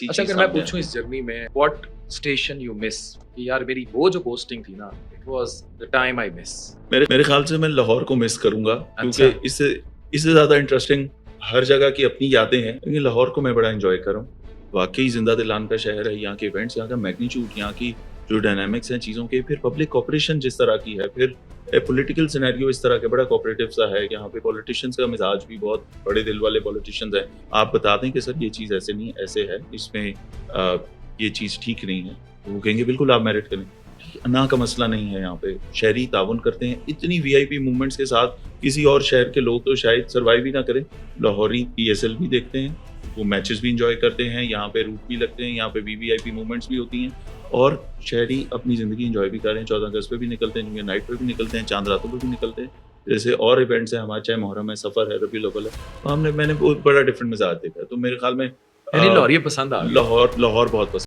اچھا اگر میں پوچھوں اس جرنی میں واٹ اسٹیشن یو مس کہ یار میری وہ جو پوسٹنگ تھی نا it was the time I miss. میرے خیال سے میں لاہور کو مس کروں گا کیونکہ اس سے زیادہ انٹرسٹنگ ہر جگہ کی اپنی یادیں ہیں، لیکن لاہور کو میں بڑا انجوائے کروں. واقعی زندہ دلان کا شہر ہے، یہاں کے ایونٹس، یہاں کا میگنیچیوڈ، یہاں کی جو ڈائنامکس ہیں چیزوں کے، پھر پبلک کوپریشن جس طرح کی ہے، پھر پولیٹیکل سینیریو اس طرح کے بڑا کوپریٹو سا ہے. یہاں پہ پولیٹیشینس کا مزاج بھی بہت بڑے دل والے پولیٹیشینز ہیں. آپ بتا دیں کہ سر یہ چیز ایسے نہیں ایسے ہے، اس میں یہ چیز ٹھیک نہیں ہے، تو وہ کہیں گے بالکل آپ میرٹ کریں. نا کا مسئلہ نہیں ہے، یہاں پہ شہری تعاون کرتے ہیں. اتنی وی آئی پی موومنٹس کے ساتھ کسی اور شہر کے لوگ تو شاید سروائیو بھی نہ کریں. لاہوری پی ایس ایل بھی دیکھتے ہیں، وہ میچز بھی انجوائے کرتے ہیں، یہاں پہ روٹ بھی لگتے ہیں، یہاں پہ وی آئی پی موومنٹس بھی ہوتی ہیں، اور شہری اپنی زندگی انجوائے بھی کر رہے ہیں. 14 اگست پہ بھی نکلتے ہیں، جنگل نائٹ پہ بھی نکلتے ہیں، چاند راتوں پہ بھی نکلتے ہیں، جیسے اور ایونٹس ہیں ہمارے، چاہے محرم ہے، سفر ہے، ربیع الاول ہے. میں نے بہت بڑا ڈفرنٹ مزاج دیکھا ہے. تو میرے خیال میں لاہور یہ پسند آ گیا. لاہور بہت پسند